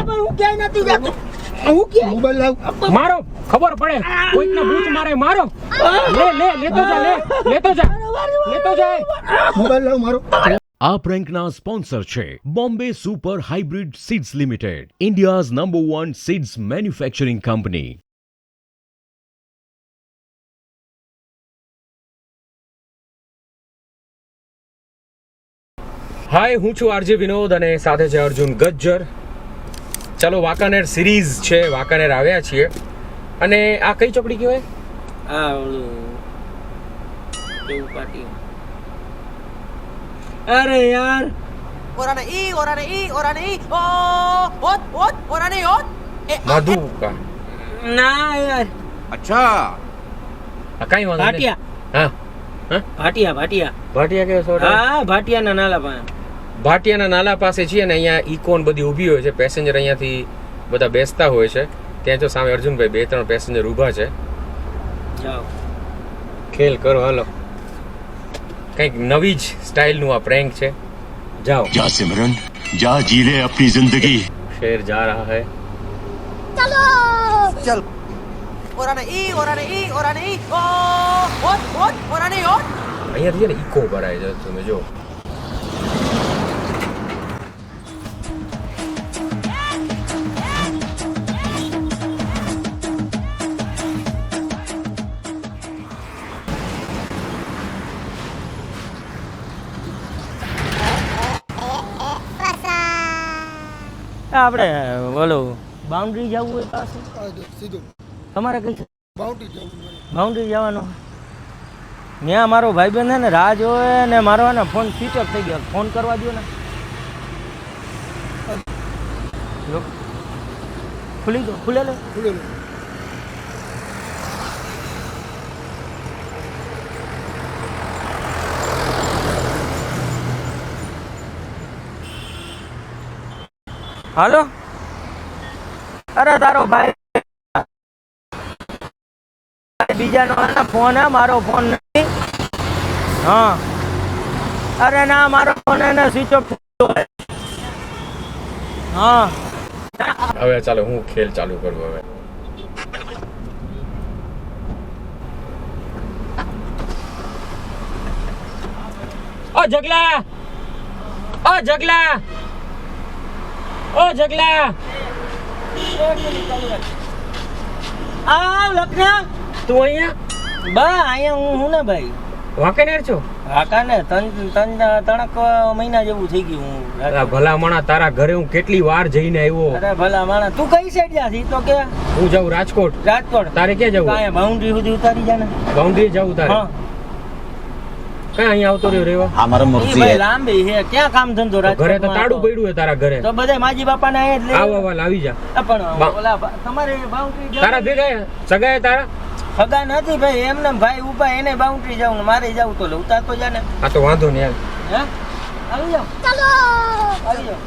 પણ હું ક્યાંય નથી જતો. હું ક્યાંય મોબાઈલ લાવ. મારો ખબર પડે કોઈકને બૂચ મારે મારો. લેતો જા. મોબાઈલ લાવ મારો. આ પ્રેન્કના સ્પોન્સર છે Bombay super hybrid seeds limited, India's number 1 seeds manufacturing company. Hi, હું છું આરજે વિનોદ અને સાથે છે અર્જુન ગજ્જર. ચાલો, વાંકાનેર સિરીઝ છે, વાંકાનેર આવ્યા છીએ. અને આ કઈ ચોકડી કહેવાય? આ ઓલું કેવું પાટી. અરે યાર Orane i, orane i, માધુકા. ના યાર આ કઈ વાંધો નહીં. ભાટિયા. હા ભાટિયા ભાટિયા કે સોડા. હા ભાટિયાના નાલા પાસે. ભાટિયાના નાલા પાસે છીએ ને અહીંયા ઇકોન બધી ઊભી હોય છે. પેસેન્જર અહીંયાથી બધા બેસતા હોય છે. ત્યાં જો સામે અર્જુનભાઈ 2-3 પેસેન્જર ઊભા છે. જાઓ ખેલ કરો, હાલો. કંઈક નવી જ સ્ટાઇલનું આ પ્રેન્ક છે. જાઓ. जा सिमरन, जा जी ले अपनी जिंदगी. શેર જા રહા હૈ. orane i, orane i, orane i, અહીંયાથી છે ને ઇકો ભરાય છે, તમે જો. આપણે બોલો બાઉન્ડ્રી જવું હોય પાસે સીધું તમારે કઈ બાઉન્ડ્રી જવું. બાઉન્ડ્રી જવાનું. ત્યાં મારો ભાઈબંધ છે ને રાહ જોવે ને મારો ને ફોન સ્વિચ ઓફ થઈ ગયો. ફોન કરવા દો ને. ખુલે લે. ખુલેલું. હાલો. અરે તારો ભાઈ બીજાનો ફોન હે, મારો ફોન નથી. હા અરે ના, મારો ફોન એને સ્વિચ ઓફ થયો. હા હવે ચાલો, હું ખેલ ચાલુ કરું હવે. ઓ જગલા, ઓ જગલા, ઓ જગલા. આ લખના તું અહીંયા બા અહીંયા હું ને ભાઈ વાંકાનેર છો? કાકાને ત્રણક મહિના જેવું થઈ ગયું હું. અલા ભલા માણા, તારા ઘરે હું કેટલી વાર જઈને આવ્યો. અરે ભલા માણસ, તું કઈ સાઈડ જાથી? તો કે હું જાઉં રાજકોટ. રાજકોટ. તારે ક્યાં જવું? કાંઈ બાઉન્ડ્રી સુધી ઉતારી જા ને. બાઉન્ડ્રી જવું તારે? હા કઈ અહીંયા આવતો રહ્યો રેવા? ઈ ભાઈ લાંબી છે, ક્યાં કામ ધંધો રાજકોટ? ઘરે તો તાળું પડ્યું હે તારા ઘરે. તો બધા માજી બાપા ને અહીંયા જ આવ આવ આવી જા. પણ ઓલા તમારે બાઉન્ડ્રી તારા ભેગા સગાય તારા? સગા નથી ભાઈ, એમને ભાઈ ઉભા એને બાઉન્ડ્રી જાવ ને મારે જાવ તો ઉતારતો જા ને. આ તો વાંધો નહીં. હે આવી જાવ. ચાલો આવી જાવ.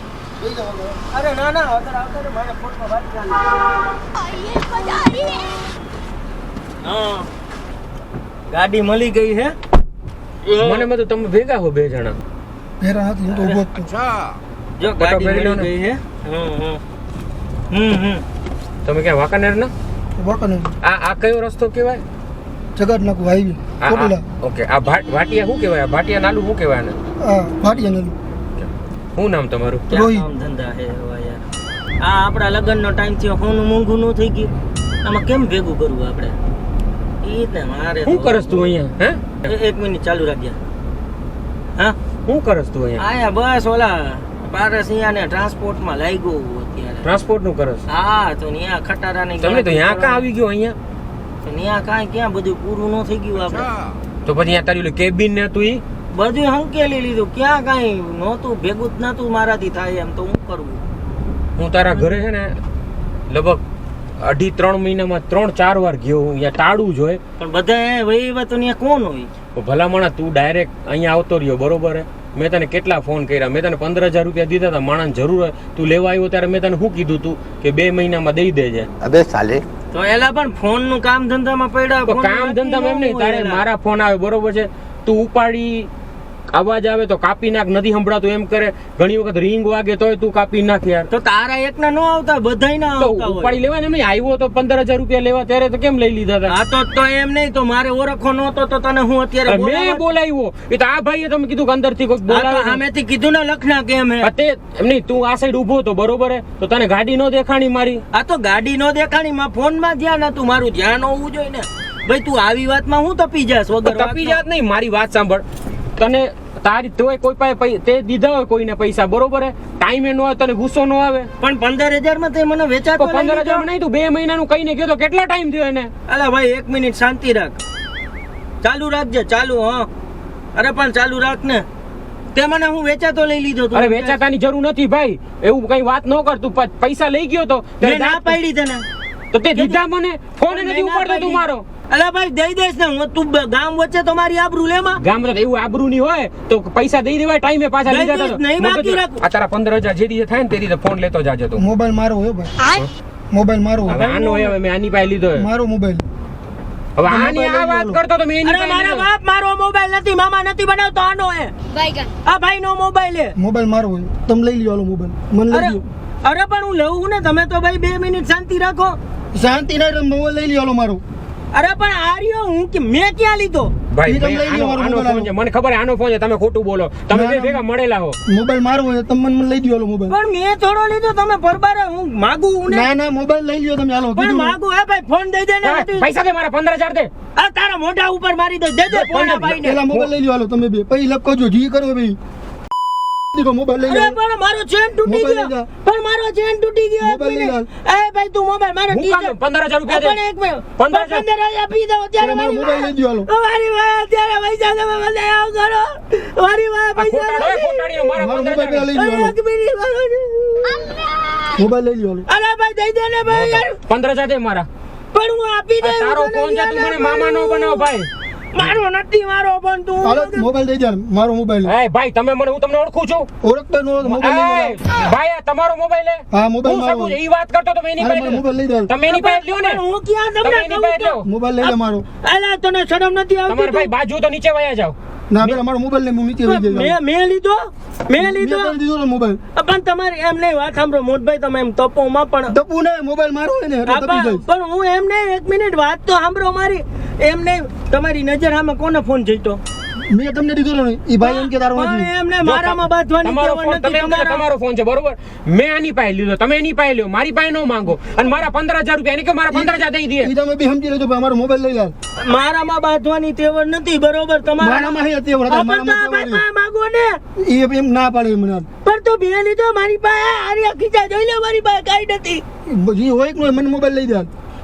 અરે ના ના, આવતા મારે ફોનમાં વાત ચાલે. હા ગાડી મળી ગઈ છે. મને મત તમે ભેગા હો બે જણા. ભેરા હાથ હું તો ઊભો જ હતો. જો ગાડી મળી ગઈ છે. તમે ક્યાં વાંકાનેર ના? વાંકાનેર. આ કયો રસ્તો કહેવાય? જગત નાકુ હાઈવે ચોટીલા. ઓકે. આ ભાટિયા શું કહેવાય? આ ભાટિયા નાલું શું કહેવાય ને? ભાટિયા નું શું નામ તમારું? ક્યાં કામ ધંધા છે હવે યાર. આ આપણા લગ્નનો ટાઈમ થયો, હોનું મોંઘું ન થઈ ગયું. આમાં કેમ ભેગું કરવું આપણે? ઈ ને મારે શું કરસ તું અહીંયા? હે એક મિનિટ ચાલુ રાખજે. હા શું કરસ તું અહીંયા? આયા બસ ઓલા પારસિયા ને ટ્રાન્સપોર્ટમાં લાગ્યો અત્યારે. ટ્રાન્સપોર્ટ નું કરસ? હા તો ન્યા ખટારા ને તમે તો અહીંયા કા આવી ગયો અહીંયા? તો ન્યા કાંઈ ક્યાં બધું પૂરું ન થઈ ગયું આપણે. તો પછી અહીંયા તારી ઓલી કેબિન ને તું ઈ બધું હંકેલી લીધું, ક્યાં કાંઈ નહોતું, ભેગું જ નહોતું મારાથી થાય એમ. તો હું કરવું? હું તારા ઘરે છે ને લગભગ 2.5-3 મહિનામાં 3-4 વાર ગયો હું. અહીંયા ટાળું જોઈએ પણ બધા વહીવટ ત્યાં કોણ હોય? ભલામણા તું ડાયરેક્ટ અહીંયા આવતો રહ્યો, બરોબર હે? મેં તને કેટલા ફોન કર્યા, મેં તને 15,000 રૂપિયા દીધા હતા. માણસ જરૂર હોય, તું લેવા આવ્યો ત્યારે મેં તને શું કીધું તું કે 2 મહિનામાં દઈ દેજે. अबे साले. તો એલા પણ ફોન નું કામ ધંધામાં પડ્યા. તો કામ ધંધામાં એમ નહીં, તારે મારા ફોન આવે બરોબર છે, તું ઉપાડી અવાજ આવે તો કાપી નાખ, નથી સંભળાતું એમ કરે, ઘણી વખત રિંગ વાગે તોય તું કાપી નાખ યાર. તો તારા એકના નો આવતા, બધાય ના તો આવતા હોય. ઉપાડી લેવાય ને. એમ નહીં, આવ્યો તો 15,000 રૂપિયા લેવા ત્યારે તો કેમ લઈ લીધા હતા? આ તો એમ નહીં, તો મારે ઓળખો નહોતો તો તને હું અત્યારે મેં બોલાવ્યો. એ તો આ ભાઈએ તમે કીધું કે અંદરથી કોઈ બોલાવે. સામેથી કીધું ને લખના કેમ હે. તે એમ નહીં, તું આ સાઈડ ઊભો હતો બરોબર હે, તો તને ગાડી નો દેખાણી મારી. આ તો ગાડી નો દેખાણી, માં ફોન માં ધ્યાન હતું, મારું ધ્યાન હોવું જોઈએ ને ભાઈ. તું આવી વાતમાં હું તપી જાસ વગર તપી જાત નહીં, મારી વાત સાંભળ. તને તારી તોય કોઈ પાસે તે દીધા હોય કોઈને પૈસા બરોબર હે, ટાઈમે નો હોય તને ગુસ્સો નો આવે. પણ 15,000 માં તે મને વેચાતો 15,000 માં નહીં, તું 2 મહિનાનું કહીને ગયો તો કેટલો ટાઈમ થયો એને? અલા ભાઈ 1 મિનિટ શાંતિ રાખ, ચાલુ રાખજે, ચાલુ. હા અરે પણ ચાલુ રાખ ને. તે મને હું વેચાતો લઈ લીધો તો. અરે વેચાતાની જરૂર નથી ભાઈ, એવું કઈ વાત ન કર. તું પૈસા લઈ ગયો તો મેં ના પાડી તને, તો તે દીધા મને, ફોન નથી ઉપાડતો તું મારો. અલા ભાઈ દઈ દેસ ને હું, તું ગામ વચ્ચે તમારી આબરૂ લેમાં. ગામ તો એવું આબરૂ ની હોય તો પૈસા દઈ દેવાય, ટાઈમે પાછા લઈ જતા. નહીં બાકી રાખું. આ તારા 15,000 જે દિવસે થાય ને તે દિવસે ફોન લેતો જાજે તું. મોબાઈલ મારો હોય ભાઈ, મોબાઈલ મારો હવે આનો હવે મેં આની પાસે લીધો હે. મારો મોબાઈલ. હવે આની આ વાત કરતો તો મેં એની અરે પાસે મારા લીધો. બાપ મારો મોબાઈલ નથી, મામા નથી બનાવતો, આનો હે. આ ભાઈ નો મોબાઈલ હે. મોબાઈલ મારો હોય, તમે લઈ લ્યો હાલો મોબાઈલ, મને લઈ અરે લ્યો. અરે પણ હું લઉં ને, તમે તો ભાઈ 2 મિનિટ શાંતિ રાખો. શાંતિ ના રહે, મોબાઈલ લઈ લ્યો હાલો મારો. અરે પણ આર્યો હું કે મેં ક્યાં લીધો? ભાઈ ઈ તમે લઈ લ્યો મારો આનો મોબાઈલ ફોન છે, મને ખબર છે આનો ફોન છે, તમે ખોટું બોલો. તમે બે ભેગા મળેલા હો. મોબાઈલ મારો હોય, તમે મને લઈ લ્યો હાલો મોબાઈલ. પણ મેં થોડો લીધો, તમે બરબાર હું માગું ને. ના ના મોબાઈલ લઈ લ્યો તમે હાલો. પણ કીધું. માગું હે ભાઈ, ફોન દઈ દે ને. પૈસા દે મારા 15,000 દે. આ તારા મોઢા ઉપર મારી દે, દે દે ફોન આ ભાઈને. પેલા મોબાઈલ લઈ લ્યો હાલો તમે બે, પછી લપ કરજો, જી કરો ભાઈ. દીકો મોબાઈલ લઈ અરે લ્યો. પણ મારો ચેન તૂટી મોબાઈલ ગયો, લઈ જા. પણ મારો ચેન તૂટી ગયો. એક મોબાઈલ લઈ મિનિટ. એ ભાઈ તું મોબાઈલ મારો હું કામ 15,000 રૂપિયા પણ દે. એક મિનિટ. 15,000 15,000 આપી દો અત્યારે. મારો મોબાઈલ લઈ લ્યો હાલો. મારી વાત અત્યારે પૈસા તમે મને આવ કરો. મારી વાત આ પૈસા ખોટાડો એ ખોટાડીનો મારા મારો મોબાઈલ 15,000 પેલા લઈ લ્યો હાલો. એક મિનિટ મોબાઈલ લઈ લ્યો હાલો. અરે ભાઈ દઈ દે ને ભાઈ યાર. 15,000 દે મારા. પણ હું આપી દે. આ તારો ફોન છે, તું મને મામા નો બનાવ ભાઈ. મારો નથી, મારો પણ તું. હાલો મોબાઈલ દઈ દે હાલ, મારો મોબાઈલ. એ ભાઈ તમે મને, હું તમને ઓળખું છું. ઓળખતો નો મોબાઈલ લઈ લ્યો. એ, ભાઈ આ તમારો મોબાઈલ હે? હા મોબાઈલ હું મારો. સગું છું, ઈ વાત કરતો તો મેં એની હાલો પાસે મારો મોબાઈલ લઈ દે હાલ. તમે એની પાસે લ્યો ને. પણ હું ક્યાં તમે તમને એની કહું પાસે તો? લ્યો. મોબાઈલ લઈ લે મારો. અલા તને શરમ નથી આવતી? તમારે ભાઈ બાજુ તો નીચે વયા જાવ. ના પેલા મારો મોબાઈલ લઈ, હું નીચે લઈ જઈ. મેં લીધો, મેં મેં લીધો. તને દીધો ને મોબાઈલ. પણ તમારે એમ નહીં, વાત સાંભળો મોટભાઈ, તમે એમ તપોમાં પણ તપુ ને મોબાઈલ મારો હોય ને એટલે તપી જાય. પણ હું એમ નહીં, એક મિનિટ વાત તો સાંભળો મારી. એમ નહીં, તમારી નજર સામે કોને ફોન જઈતો? મેં તમને દીધો ને, ઈ ભાઈ એમ કે તારો પણ નથી. એમ નહીં, મારામાં બાંધવાની તમારો ટેવ ફોન, તમે નથી એમ કહો તમારા. તમારો ફોન છે બરોબર, મેં આની પાસે લીધો, તમે એની પાસે લ્યો, મારી પાસે નો માંગો. અને મારા 15,000 રૂપિયા એને કે મારા 15,000 દઈ દે. ઈ તમે બી સમજી લેજો ભાઈ, મારો મોબાઈલ લઈ લે. મારામાં બાંધવાની તેવડ નથી બરોબર તમારા. મારામાં હે તે વડા, પણ તો આ મારામાં ભાઈ પાસે માગો ને. ઈ એમ ના પાડે મને. પણ તો બે લીધો મારી પાસે, આર્યા ખીચા જોઈ લે, મારી પાસે કાંઈ નથી. જી હોય કે ન હોય, મને મોબાઈલ લઈ દે.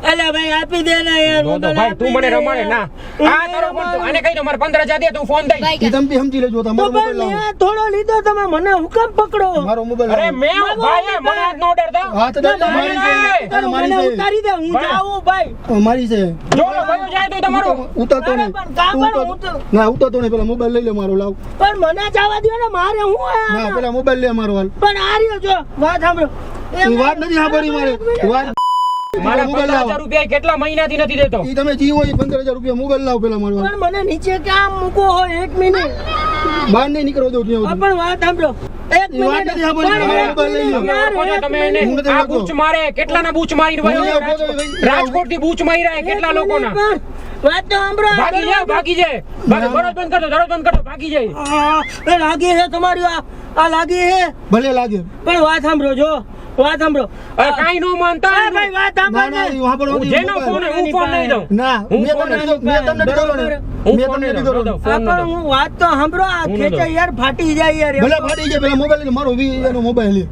અલા ભાઈ આપી દે ને યાર. નો તો ભાઈ તું મને રમાડે ના. આ તારો ફોન, તું આને કહી દો મારા 15,000 દે, તું ફોન દઈ. ઈ તમે બી સમજી લેજો, તો તમારો પણ મોબાઈલ લાવો. મેં થોડો લીધો, તમે મને હુકમ પકડો. મારો મોબાઈલ અરે લાવો. મેં ભાઈ મને હાથ નો ડરતા. હા તો દાદા મારી છે, મને મારી છે. ઉતારી દે, હું ભાઈ. જાઉં ભાઈ. મારી છે. જો ભાઈ જાય તો તમારો ઉતારતો અરે નહીં. પણ કાં તું પણ ઉતાર- ના ઉતારતો નહીં, પેલા મોબાઈલ લઈ લે મારો, લાવ. પણ મને જવા દો ને, મારે હું આયા ના પેલા મોબાઈલ લે મારો હાલ. પણ આ રહ્યો જો વાત સાંભળો. ઈ વાત નથી સાંભળી મારે. વાત મારા મોબાઈલ 15,000 લાવો. રૂપિયા કેટલા મહિનાથી નથી દેતો. ઈ તમે જી હોય 15,000 રૂપિયા મોબાઈલ લાવ પેલા મારો હાલ. પણ મને નીચે ક્યાં મૂકો હોય? એક મિનિટ. બહાર નહીં નીકળો દઉં ત્યાં આ સુધી. પણ વાત સાંભળો. એક ઈ વાત મિનિટ. નથી સાંભળી, પણ મારો એક મોબાઈલ લઈ લો. મિનિટ. તમે ઓળખો છો, તમે એને હું નથી આ ઓળખતો. બૂચ મારે, કેટલાના બૂચ મારી હું નથી ઓળખતો, ભાઈ. રાજકોટ થી બૂચ મારી રહ્યા કેટલા લોકોના. પણ વાત તો સાંભળો. ભાગી જાય, ભાગી જાય. દરવાજો બંધ કરજો, દરવાજો બંધ કરજો, ભાગી જાય. એ લાગી છે તમારી આ લાગી છે. ભલે લાગે. પણ વાત સાંભળો, જો વાત સાંભળો. અરે કાંઈ નો માનતા. અરે ભાઈ વાત ના સાંભળો ના ને. ઈ વાપરવા હું નથી જેનો મોબાઈલ. ફોન હોય, હું ફોન નહીં દઉં. ના હું મેં ફોન તમને નહીં દીધો, મેં તમને દીધો ને. હું મેં ફોન તમને નહીં દીધો દઉં, ને. દઉં, ફોન આ ન પણ દઉં. હું વાત તો સાંભળો. આ હું ન ખેંચે દઉં. યાર ફાટી જાય યાર. ભલે ફાટી જાય, પેલા મોબાઈલ લઈને મારો એનો મોબાઈલ લે.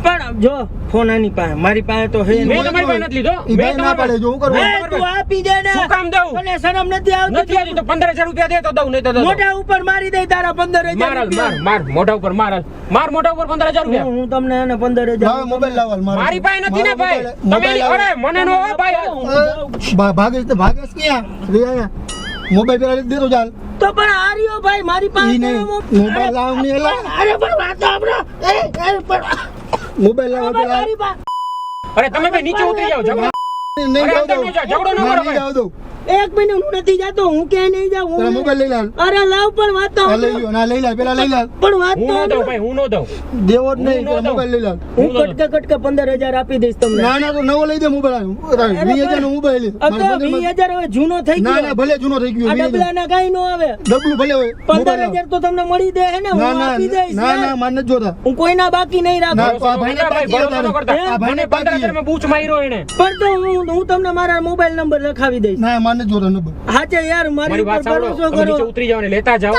પણ જો ફોન આની પાસે, મારી પાસે તો હે મેં નહીં. તમારી પાસે નથી લીધો. ઈ મેં ભાઈ ના તમારી પાડે, જો હું કરું. એ તું આપી દે ને. શું કામ દઉં? તને શરમ નથી આવતી? નથી આવતી તો 15,000 રૂપિયા દે તો દઉં, નહીં તો દઉં. મોઢા ઉપર મારી દે તારા 15,000 માર હાલ, રૂપિયા. માર મોઢા ઉપર માર હાલ. માર મોઢા ઉપર 15,000 રૂપિયા. હું તમને એને 15,000 લાવ મોબાઈલ લાવ હાલ મારો. મારી પાસે નથી ને મારો ભાઈ. મોબાઈલ- તમે મોબાઈલ અરે મને નો હોય ભાઈ. ભાગેશ તો ભાગેશ ક્યાં રે આયા. મોબાઈલ પેલા લઈ દેતો ચાલ. તો પણ આ રહ્યો ભાઈ મારી પાસે ઈ નહીં, મોબાઈલ લાવ ને એલા. અરે પણ વાત સાંભળો. એ પણ મોબાઈલ લાવ પેલા. મારી પાસે અરે તમે ભાઈ નીચે ઉતરી જાઓ, ઝઘડો. નહીં અરે જાવ અંદર દઉં. ન જાઓ, ઝઘડો ન ના, કરો નહીં ભાઈ. જાવ દઉં. એક મિનિટ હું નથી જાતો, હું ક્યાંય નહીં જાઉં. તારા હું મોબાઈલ લઈ લાલ. અરે લાવ પણ વાત તો આ લઈ સાંભળો. લ્યો, ના લઈ લાલ, પેલા લઈ લાલ. પણ વાત હું તો ન દઉં સાંભળો. ભાઈ, હું ન દઉં. દેવો જ નહીં, હું પેલા નહોતો. મોબાઈલ લઈ લાલ. હું કટકા 15,000 આપી દઈશ તમને. ના ના તો નવો લઈ દે મોબાઈલ. 20,000 નો મોબાઈલ લે. આ તો મારા બંને 20,000 હવે જૂનો થઈ ના ગયો. ના ભલે જૂનો થઈ ગયો. આ 20,000. ડબલાના કાંઈ નો આવે. ડબલું ભલે હોય. મોબાઈલ લાવ. 15,000 તો તમને મળી દે હે ને, હું ના ના આપી દઈશ. ના યાર. ના માર નથી જોતા. હું કોઈના બાકી નહીં ના, રાખું. તો આ ભાઈને ભાઈ, બાકી ભરોસો ન હતા. કરતા. આ ભાઈને મને 15,000 માં બૂચ માર્યો એને. પણ તો હું તમને મારા મોબાઈલ નંબર લખાવી દઈશ. ના માર નથી જોતા નંબર. હાચે યાર, મારી મારી વાત ઉપર સાંભળો, ભરોસો તમે નીચે કરો. ઉતરી જાઓ ને લેતા જાઓ,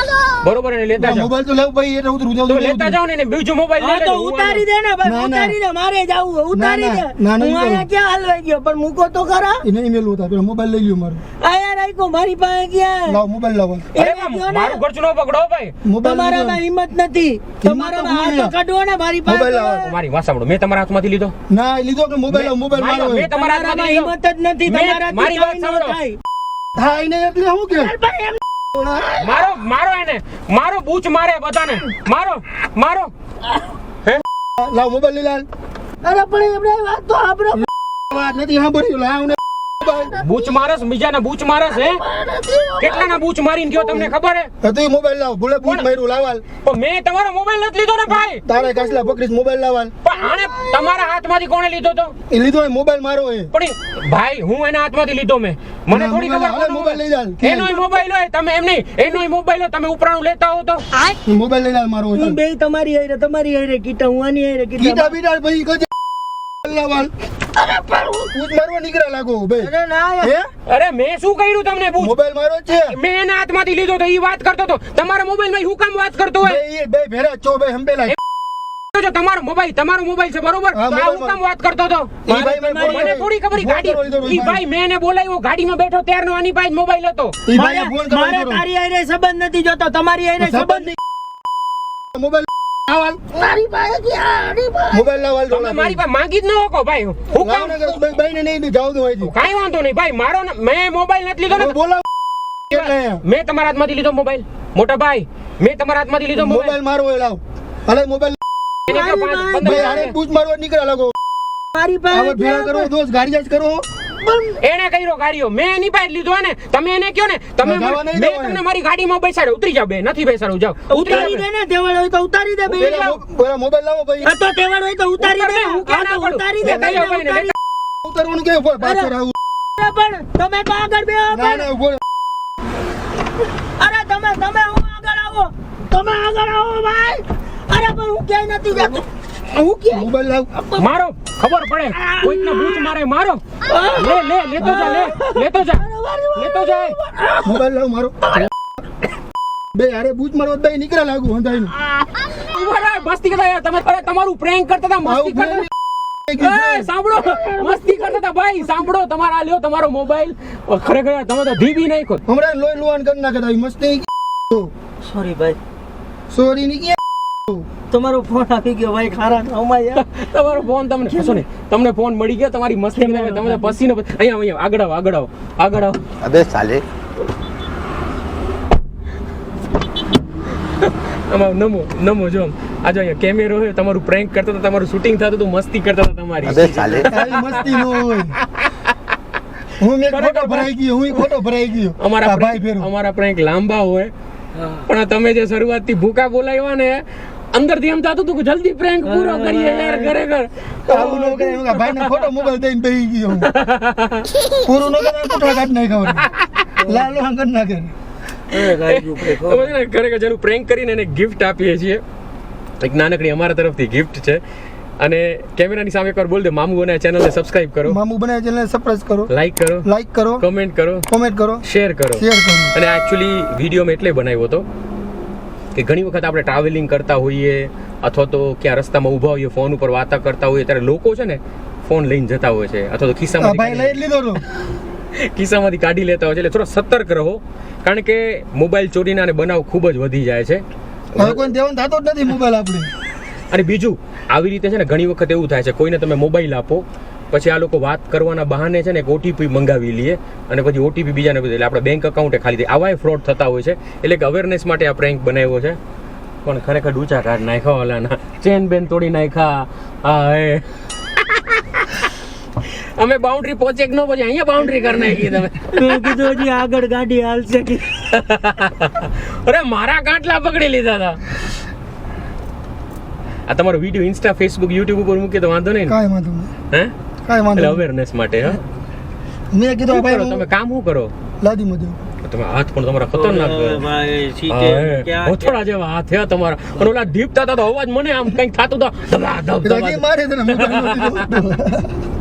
બરોબર, એને લેતા જાઓ. મોબાઈલ તો લેવું ભાઈ, એટલે ઉતરું તો લેતા જાઓ ને એને બીજો મોબાઈલ હા લઈ તો લેજો. ઉતારી દે ને ભાઈ, ના, ના. ઉતારી દે. મારે જાવું, ઉતારી ના, દે. ના, ના, હું નહીં અહીંયા કરું. ક્યાં હલવાઈ ગયો, પણ મૂકો તો ખરા. એ નહીં મેલું હતા, પેલા મોબાઈલ લઈ લ્યો મારો. આયા રાખ્યો મારી પાસે ક્યાં? લાવ મોબાઈલ લાવો. અરે એને કહો ને, મારું ખર્ચ નો પકડો ભાઈ. મોબાઈલ લઈ તમારામાં લો. હિંમત નથી. તમારામાં તો હાથ ભૂલી કાઢવો ને મારી મોબાઈલ લાવો. પાસે. મારી વાત સાંભળો, મેં તમારા હાથમાંથી લીધો. ના એ લીધો કે મોબાઈલ લાવો, મોબાઈલ મારો મેં હોય. તમારા તમારામાં હાથમાંથી લીધો. હિંમત જ નથી. મેં- તમારાથી મારી વાત કાંઈ ન સાંભળો. થાય. હા એને એટલે શું કે મારો મારો એને મારો બૂચ મારે બધાને મારો મારો લાવ મોબાઈલ લઈ લાલ. અરે પણ એમને વાત તો સાંભળો. વાત નથી સાંભળ્યું. લાવ ને મોબાઈલ. બૂચ મારસ બીજાના બૂચ મારસ હે કેટલાના બૂચ મારીને ગયો તમને ખબર હે હતું ઈ મોબાઈલ લાવ. ભૂલે બૂટ માર્યું લાવાલ. પણ મેં તમારો મોબાઈલ નથી લીધો ને ભાઈ. તારે કાસલા પકડીશ મોબાઈલ લાવાલ. પણ આને તમારા હાથમાંથી કોણે લીધો તો એ લીધો એ મોબાઈલ મારો હોય. પણ ભાઈ હું એના હાથમાંથી લીધો મેં મને ના, થોડી મોબાઈલ ખબર હવે મોબાઈલ લઈ જાલ. એનોય મોબાઈલ હોય તમે એમ નહીં એનોય મોબાઈલ હોય તમે ઉપરાણું લેતા હો તો ઈ મોબાઈલ લઈ લાલ મારો હોય. હું બે તમારી હારે કીટા, હું આની હારે ગીટા કીટા. બીટા ભાઈ કજે લાવાલ. બૂટ મારવા નીકળ્યા લાગો ભાઈ. અરે ના યાર. હે અરે મેં શું કર્યું તમને બૂચ મોબાઈલ મારો જ છે. મેં એના હાથમાંથી લીધો તો ઈ વાત કરતો તો તમારા મોબાઈલમાં હું કામ વાત કરતો હોય બે બે ભેરા ચો બે હંબેલા. જો તમારો મોબાઈલ છે બરોબર હા, તો આ હું મોબાઈલ કામ વાત કરતો તો ઈ ભાઈ મને થોડી ખબર ઈ ગાડી ઈ ભાઈ મેં એને બોલાવ્યો ગાડીમાં બેઠો ત્યારનો આની પાસે મોબાઈલ હતો ઈ ભાઈએ ફોન મારે કરવા કરો. તારી હારે સંબંધ નથી જોતો, તમારી હારે સંબંધ નહીં. મોબાઈલ લાવાલ. મારી પાસે ક્યાં? મોબાઈલ લાવાલ. તમે મારી પાસે માંગી જ ન શકો ભાઈ હું કામ ભાઈને નહીં જાવ તો હોય કાઈ વાંધો નહીં ભાઈ મારો મેં મોબાઈલ નથી લીધો ને બોલાવ. એટલે મેં તમારા હાથમાંથી લીધો મોબાઈલ મોટા ભાઈ મેં તમારા હાથમાંથી લીધો મોબાઈલ મારો હોય લાવ. અરે મોબાઈલ એને કહો પાંચ- મારી 15 ભાઈ આને બૂટ મારવા નીકળ્યા લાગો. મારી પાસે આવત ભેળા કરો ક્યાં? દોસ્ત ગાડી જ કરો. એને કર્યો ગાડીઓ મેં એની પાસે લીધો ને તમે એને કયો ને તમે જવા નહીં મેં દેવાય. તમને મારી ગાડીમાં બેસાડ્યો ઉતરી જાવ બે નથી બેસાડું જાવ ઉતારી દે ને, તેવડ હોય તો ઉતારી દે બે. પેલા મોબાઈલ લાવો ભાઈ. આ તો તેવડ હોય તો ઉતારી દે. હું ક્યાં આ ના તો પાડું? ઉતારી દે, લેતા જાઓ ભાઈને ભાઈને, ઉતારી ઉતરવાનું કેવું પડે પાછળ આવું. દે. પણ તમે તો આગળ બે આવો. ના ના ઉભો રહે. અરે તમે હું આગળ આવો. તમે આગળ આવો ભાઈ. અરે પણ હું ક્યાંય નથી જતો. હું ક્યાંય મોબાઈલ લાવ. મારો ખબર પડે કોઈકના બૂચ મારે મારો લેતો જા લેતો જા મોબાઈલ લાવ મારો. બે અરે બૂટ મારવા બે નીકળ્યા લાગુ હંધાઈને. ઉભા રહો, મસ્તી કરતા યાર, તમે તમારું પ્રેન્ક કરતા હતા મસ્તી કરતા હતા. એ, સાંભળો મસ્તી કરતા હતા ભાઈ સાંભળો તમારા લ્યો તમારો મોબાઈલ ખરેખર યાર, તમે તો ધીબી નાખો હમણાં લોહી લુહાન કરી નાખે તારી મસ્તી. સોરી ભાઈ, સોરી ની કે તમારો ફોન આવી ગયો ભાઈ. ખારા ખાવમાં યાર. તમારો ફોન તમને કશો નહીં તમને ફોન મળી ગયો તમારી મસ્તી કરે તમે તો પસીનો અહીંયા આગળ આવો अबे साले આમાં નમો જો આ જો અહીંયા કેમેરો છે તમારું પ્રેન્ક કરતા હતા તમારું શૂટિંગ થતું હતું મસ્તી કરતા હતા તમારી अबे साले તારી મસ્તી નો હોય. હું મેં ખોટો ભરાઈ ગયો. હું ખોટો ભરાઈ ગયો. અમારા આ ભાઈ prank- ફેરો. અમારા પ્રેન્ક લાંબા હોય પણ આ તમે જે શરૂઆતથી ભૂકા બોલાવ્યા ને અંદરથી એમ થતું હતું કે જલ્દી પ્રેન્ક પૂરો કરીએ યાર ખરેખર આવું ન કરે. એમ ભાઈ ને ખોટો મોબાઈલ દઈને બેહી ગયો હું. પૂરું ન કરે કુટરા કાઢ નહીં ખબર. લાલો હંગર ના કરે. તમે છે ને ખરેખર જેનું પ્રેન્ક કરીને એને ગિફ્ટ આપીએ છીએ એક નાનકડી અમારા તરફથી ગિફ્ટ છે અને કેમેરાની સામે એકવાર બોલ દે મામુ અને ચેનલને સબસ્ક્રાઇબ કરો મામુ બનાવે ચેનલ સબસ્ક્રાઇબ કરો, લાઈક કરો લાઈક કરો, કમેન્ટ કરો કોમેન્ટ કરો, શેર કરો શેર કરો. અને એકચ્યુઅલી વિડીયો મેં એટલે બનાવ્યો હતો કે ઘણી વખત આપણે ટ્રાવેલિંગ કરતા હોઈએ અથવા તો ક્યાં રસ્તામાં ઊભા હોઈએ ફોન ઉપર વાતા કરતા હોઈએ ત્યારે લોકો છે ને ફોન લઈને જતા હોય છે અથવા તો આ ખિસ્સામાંથી ભાઈ લઈ જ લીધો તો. ખિસ્સામાંથી કાઢી લેતા હોય છે એટલે થોડા સતર્ક રહો કારણ કે મોબાઈલ ચોરીના અને બનાવ ખૂબ જ વધી જાય છે હવે કોઈ દેવાનું થતો જ નથી મોબાઈલ આપણે. અને બીજું આવી રીતે છે ને ઘણી વખત એવું થાય છે કોઈને તમે મોબાઈલ આપો પછી આ લોકો વાત કરવાના બહાને છે ને એક ઓટીપી મંગાવી લઈએ અને પછી ઓટીપી બીજાને બધે એટલે આપણા બેંક એકાઉન્ટે ખાલી દે આવા ફ્રોડ થતા હોય છે એટલે કે અવેરનેસ માટે આ પ્રેન્ક બનાવ્યો છે પણ ખરેખર ડૂચા કાઢ નાખ્યા ઓલાના ચેન બેન તોડી નાખ્યા હા એ અમે બાઉન્ડ્રી પહોંચે કે ન પહોંચે અહીંયા બાઉન્ડ્રી કરી નાખી તમે. મેં કીધું હજી આગળ ગાડી હાલશે કે અરે મારા ગાંઠલા પકડી લીધા હતા. આ તમારો વિડીયો ઇન્સ્ટા ફેસબુક યુટ્યુબ ઉપર મૂકે તો વાંધો નહીં ને? કાંઈ વાંધો નહીં, હે કાંઈ વાંધો એટલે નહીં. અવેરનેસ માટે હા. મેં કીધું શું કરો ભાઈ તમે કામ શું કરો? લાદીમાં જાઉં. તમે હાથ પણ તમારા ખતરનાક છે. ભાઈ હા, સીટે હે. ક્યાં હથોડા જેવા હાથ હે તમારા. અને ઓલા દીપતા હતા તો અવાજ મને આમ કંઈક થતું હતું. ધબા ધબ ધબા રાજી મારે તને મોબાઈલ નહોતી જોતું.